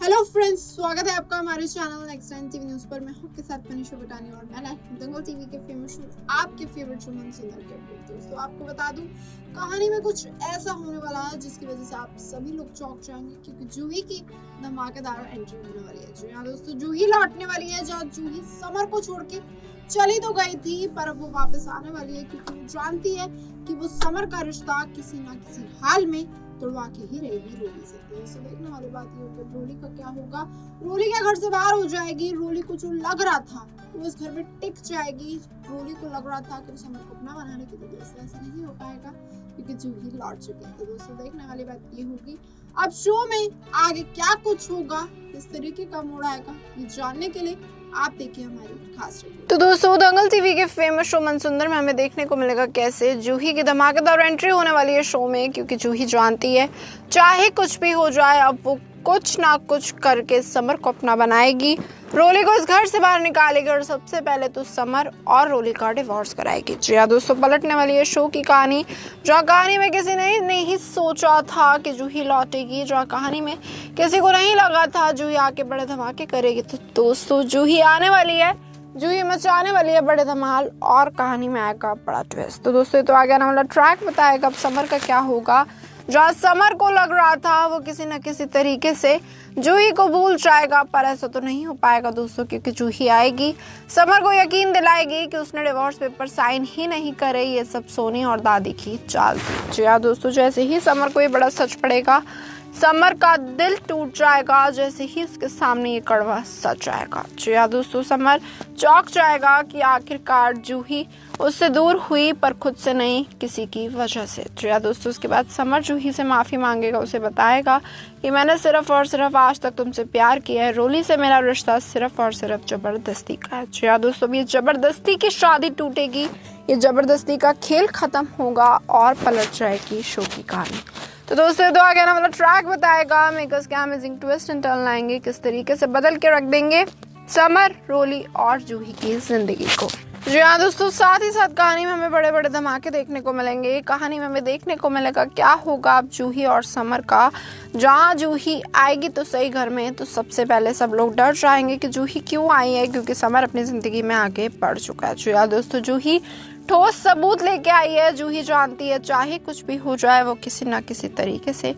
Hello friends, स्वागत है आपका हमारे channel next time TV news पर। मैं हूं आपके साथ मनीषा बटानी और मैं लाइव दंगल टीवी के फेमस शो आपके फेवरेट शो मनसुंदर के अपडेट। दोस्तों आपको बता दूं, कहानी में कुछ ऐसा होने वाला है जिसकी वजह से आप सभी लोग चौंक जाएंगे, क्योंकि जूही की धमाकेदार एंट्री होने वाली है। जी हाँ दोस्तों, जूही लौटने वाली है। जहाँ जूही समर को छोड़ के चली तो गई थी, पर अब वो वापस आने वाली है, क्योंकि वो जानती है कि वो समर का रिश्ता किसी ना किसी हाल में तोड़वा के ही रहेगी रोली से। तो देखने वाली बात ये होगी रोली का क्या होगा। रोली के घर से बाहर हो जाएगी। रोली को जो लग रहा था वो इस घर में टिक जाएगी। रोली को लग रहा था कि वो समर को अपना बनाने की तो दोस्तों ऐसा नहीं हो पाएगा, क्योंकि जूही लौट चुकी है। तो दोस्तों देखने वाली बात ये होगी अब शो में आगे क्या कुछ होगा, किस तरीके का मोड़ आएगा, ये जानने के लिए आप देखिए हमारी खास रिपोर्ट। तो दोस्तों दंगल टीवी के फेमस शो मनसुंदर में हमें देखने को मिलेगा कैसे जूही की धमाकेदार एंट्री होने वाली है शो में, क्योंकि जूही जानती है चाहे कुछ भी हो जाए अब वो कुछ ना कुछ करके समर को अपना बनाएगी, रोली को इस घर से बाहर निकालेगी और सबसे पहले तो समर और रोली का डिवोर्स कराएगी। जी हाँ दोस्तों, पलटने वाली है शो की कहानी, जहाँ कहानी में किसी ने नहीं सोचा था कि जूही लौटेगी, जहाँ कहानी में किसी को नहीं लगा था जूही आके बड़े धमाके करेगी। तो दोस्तों जूही आने वाली है, जूही मचाने वाली है बड़े धमाल और कहानी में आएगा बड़ा ट्विस्ट। तो दोस्तों तो आगे आने वाला ट्रैक बताएगा अब समर का क्या होगा। जहाँ समर को लग रहा था वो किसी न किसी तरीके से जूही को भूल जाएगा, पर ऐसा तो नहीं हो पाएगा दोस्तों, क्योंकि जूही आएगी, समर को यकीन दिलाएगी कि उसने डिवोर्स पेपर साइन ही नहीं करे। ये सब सोनी और दादी की चाल थी। जी हाँ दोस्तों, जैसे ही समर को ये बड़ा सच पड़ेगा, समर का दिल टूट जाएगा जैसे ही उसके सामने ये कड़वा सच आएगा। जी हाँ दोस्तों, समर चौंक जाएगा कि आखिरकार जूही उससे दूर हुई, पर खुद से नहीं, किसी की वजह से। जी हाँ दोस्तों, उसके बाद समर जूही से माफी मांगेगा, उसे बताएगा कि मैंने सिर्फ और सिर्फ आज तक तुमसे प्यार किया है, रोली से मेरा रिश्ता सिर्फ और सिर्फ जबरदस्ती का है। जी हाँ दोस्तों, ये जबरदस्ती की शादी टूटेगी, ये जबरदस्ती का खेल खत्म होगा और पलट जाएगी शो की कहानी। तो दोस्तों तो आगे ना मतलब ट्रैक बताएगा मेकर्स क्या अमेजिंग ट्विस्ट एंड टर्न लाएंगे, किस तरीके से बदल के रख देंगे समर, रोली और जूही की जिंदगी को। जी हाँ दोस्तों, साथ ही साथ कहानी में हमें बड़े बड़े धमाके देखने को मिलेंगे। कहानी में हमें देखने को मिलेगा क्या होगा अब जूही और समर का। जहाँ जूही आएगी तो सही घर में, तो सबसे पहले सब लोग डर जाएंगे कि जूही क्यों आई है, क्योंकि समर अपनी जिंदगी में आगे बढ़ चुका है। जी हाँ दोस्तों, जूही ठोस सबूत लेके आई है। जूही जानती है चाहे कुछ भी हो जाए वो किसी ना किसी तरीके से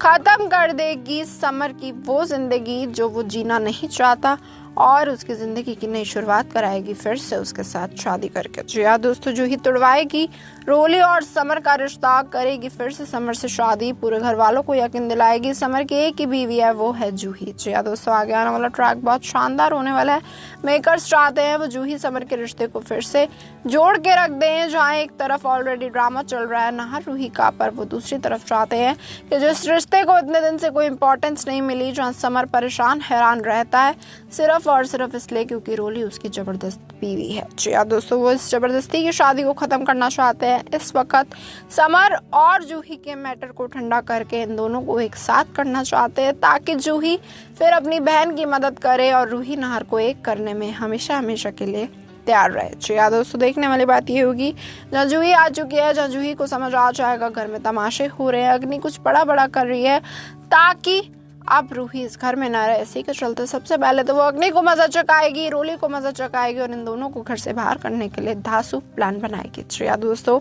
खत्म कर देगी समर की वो जिंदगी जो वो जीना नहीं चाहता, और उसकी जिंदगी की नई शुरुआत कराएगी फिर से उसके साथ शादी करके। जी हाँ दोस्तों, जूही तुड़वाएगी रोली और समर का रिश्ता, करेगी फिर से समर से शादी, पूरे घर वालों को यकीन दिलाएगी समर की एक ही बीवी है, वो है जूही। जी हाँ दोस्तों, आगे आने वाला ट्रैक बहुत शानदार होने वाला है। मेकर्स चाहते हैं वो जूही समर के रिश्ते को फिर से जोड़ के रख दें। जहाँ एक तरफ ऑलरेडी ड्रामा चल रहा है नाहर रूही का, पर वो दूसरी तरफ चाहते हैं कि जिस रिश्ते को इतने दिन से कोई इंपॉर्टेंस नहीं मिली, जहाँ समर परेशान हैरान रहता है सिर्फ और सिर्फ इसलिए क्योंकि रोली उसकी जबरदस्त बीवी है। जी हाँ दोस्तों, वो इस जबरदस्ती की शादी को खत्म करना चाहते हैं। इस वक्त समर और जूही के मैटर को ठंडा करके इन दोनों को एक साथ करना चाहते हैं, ताकि जूही फिर अपनी बहन की मदद करे और रूही नाहर को एक करने में हमेशा हमेशा के लिए तैयार रहे। जी हाँ दोस्तों, देखने वाली बात ये होगी जहाँ जूही आ चुकी है, जहाँ जूही को समझ आ जाएगा घर में तमाशे हो रहे हैं, अग्नि कुछ बड़ा बड़ा कर रही है ताकि अब रूही इस घर में ना रहे। इसी के चलते सबसे पहले तो वो अग्नि को मजा चकाएगी, रोली को मजा चकाएगी और इन दोनों को घर से बाहर करने के लिए धांसू प्लान बनाएगी। जी हाँ दोस्तों,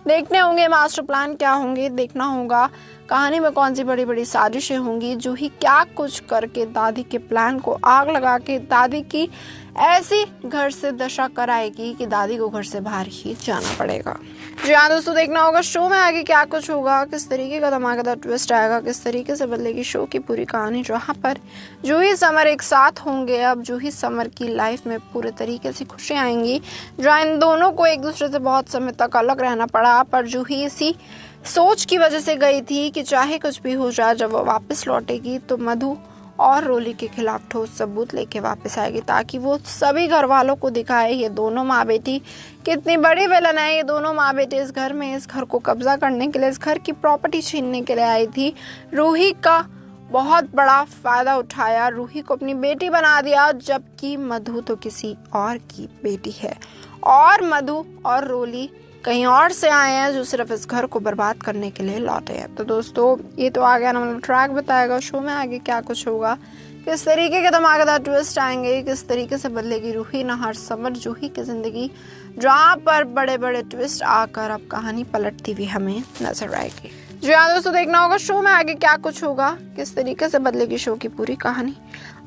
देखने होंगे मास्टर प्लान क्या होंगे, देखना होगा कहानी में कौन सी बड़ी बड़ी साजिशें होंगी, जूही क्या कुछ करके दादी के प्लान को आग लगा के दादी की ऐसी घर से दशा कराएगी कि दादी को घर से बाहर ही जाना पड़ेगा। जी हाँ दोस्तों, देखना होगा शो में आगे क्या कुछ होगा, किस तरीके का धमाकेदार ट्विस्ट आएगा, किस तरीके से बदलेगी शो की पूरी कहानी, जहाँ पर जूही समर एक साथ होंगे। अब जूही समर की लाइफ में पूरे तरीके से खुशी आएंगी, जहाँ इन दोनों को एक दूसरे से बहुत समय तक अलग रहना पड़ा, पर जूही इसी सोच की वजह से गई थी कि चाहे कुछ भी हो जाए जब वो वापस लौटेगी तो मधु और रोली के खिलाफ ठोस सबूत लेके वापस आएगी, ताकि वो सभी घर वालों को दिखाए ये दोनों माँ बेटी कितनी बड़ी विलन है। ये दोनों माँ बेटी इस घर में इस घर को कब्जा करने के लिए, इस घर की प्रॉपर्टी छीनने के लिए आई थी। रूही का बहुत बड़ा फायदा उठाया, रूही को अपनी बेटी बना दिया, जबकि मधु तो किसी और की बेटी है, और मधु और रोली कहीं और से आए हैं जो सिर्फ इस घर को बर्बाद करने के लिए लौटे हैं। तो दोस्तों ये तो आ गया ना, मतलब ट्रैक बताएगा शो में आगे क्या कुछ होगा, किस तरीके के धमाकेदार ट्विस्ट आएंगे, किस तरीके से बदलेगी रूही नाहर समर जूही की जिंदगी, जहाँ पर बड़े बड़े ट्विस्ट आकर अब कहानी पलटती हुई हमें नजर आएगी। जी हाँ दोस्तों, देखना होगा शो में आगे क्या कुछ होगा, किस तरीके से बदलेगी शो की पूरी कहानी।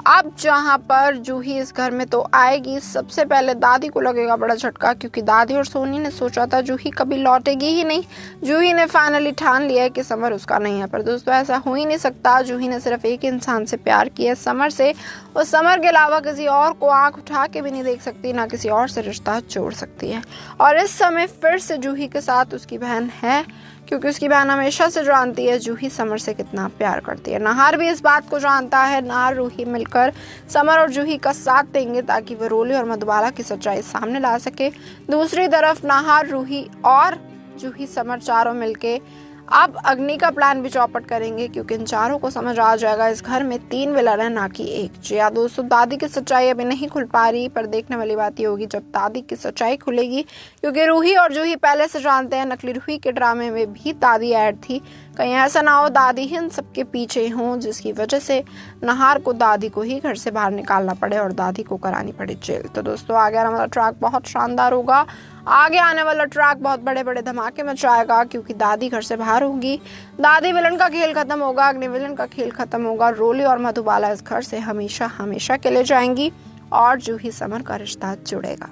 अब जहाँ पर जूही इस घर में तो आएगी, सबसे पहले दादी को लगेगा बड़ा झटका, क्योंकि दादी और सोनी ने सोचा था जूही कभी लौटेगी ही नहीं। जूही ने फाइनली ठान लिया है कि समर उसका नहीं है, पर दोस्तों ऐसा हो ही नहीं सकता। जूही ने सिर्फ एक इंसान से प्यार किया है, समर से, और समर के अलावा किसी और को आंख उठा के भी नहीं देख सकती, ना किसी और से रिश्ता जोड़ सकती है। और इस समय फिर से जूही के साथ उसकी बहन है, क्योंकि उसकी बहन हमेशा से जानती है जूही समर से कितना प्यार करती है। नाहर भी इस बात को जानता है। नाहर रूही मिलकर समर और जूही का साथ देंगे ताकि वो रोली और मधुबाला की सच्चाई सामने ला सके। दूसरी तरफ नाहर, रूही और जूही, समर चारों मिलके अब अग्नि का प्लान भी चौपट करेंगे, क्योंकि इन चारों को समझ आ जाएगा इस घर में 3 विलन है, ना कि एक। जी हाँ दोस्तों, दादी की सच्चाई अभी नहीं खुल पा रही, पर देखने वाली बात ये होगी जब दादी की सच्चाई खुलेगी, क्योंकि रूही और जूही पहले से जानते हैं नकली रूही के ड्रामे में भी दादी ऐड थी। कहीं ऐसा ना हो दादी ही इन सबके पीछे हों, जिसकी वजह से नाहर को दादी को ही घर से बाहर निकालना पड़े और दादी को करानी पड़े जेल। तो दोस्तों आगे आने वाला ट्रैक बहुत शानदार होगा। आगे आने वाला ट्रैक बहुत बड़े बड़े धमाके मचाएगा, क्योंकि दादी घर से बाहर होगी, दादी विलन का खेल खत्म होगा, अग्नि विलन का खेल खत्म होगा, रोली और मधुबाला इस घर से हमेशा हमेशा के लिए जाएंगी और जूही समर का रिश्ता जुड़ेगा।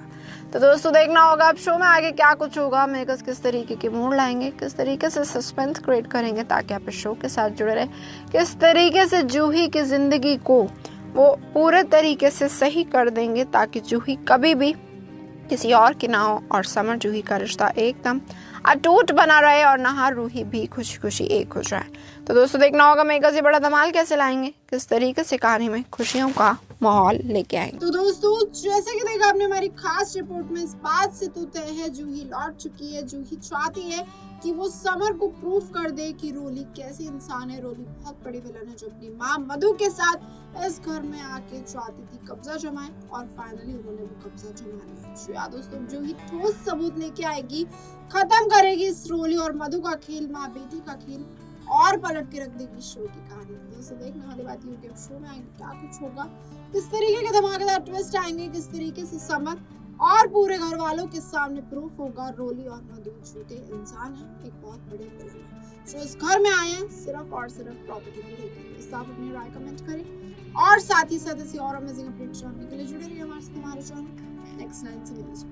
तो दोस्तों देखना होगा अब शो में आगे क्या कुछ होगा, मेकर्स किस तरीके के मूड लाएंगे, किस तरीके से सस्पेंस क्रिएट करेंगे ताकि आप इस शो के साथ जुड़े रहे, किस तरीके से जूही की जिंदगी को वो पूरे तरीके से सही कर देंगे ताकि जूही कभी भी किसी और की ना हो और समर जूही का रिश्ता एकदम अटूट बना रहे और नाहर रूही भी खुशी खुशी एक हो जाए। तो दोस्तों देखना होगा मेकर्स ये बड़ा धमाल कैसे लाएंगे, किस तरीके से कहानी में खुशियों का माहौल लेके आएंगे। तो दोस्तों जैसे कि देखा आपने हमारी खास रिपोर्ट में, इस बात से तो तय है जूही लौट चुकी है। जूही चाहती है कि वो समर को प्रूफ कर दे कि रोली कैसी इंसान है। रोली बहुत बड़ी विलन है जो अपनी माँ मधु के साथ इस घर में आके चाहती थी कब्जा जमाए, और फाइनली उन्होंने वो कब्जा जमा लिया। दोस्तों जूही ठोस सबूत लेके आएगी, खत्म करेगी इस रोली और मधु का खेल, माँ बेटी का खेल, और पलट के रख देगी शो की कहानी। दोस्तों देखने वाली बात ये होगी अब शो में आगे क्या कुछ होगा, किस तरीके के धमाकेदार ट्विस्ट आएंगे, किस तरीके से समर और पूरे घर वालों के सामने प्रूफ होगा रोली और मधु झूठे इंसान है, एक बहुत बड़े विलन है जो इस घर में आए हैं सिर्फ और सिर्फ प्रॉपर्टी को लेकर। आप अपनी राय कमेंट करें और साथ ही साथ ऐसी और अमेजिंग अपडेट जानने के लिए जुड़े रहिए हमारे चैनल नेक्स्ट 9 न्यूज़।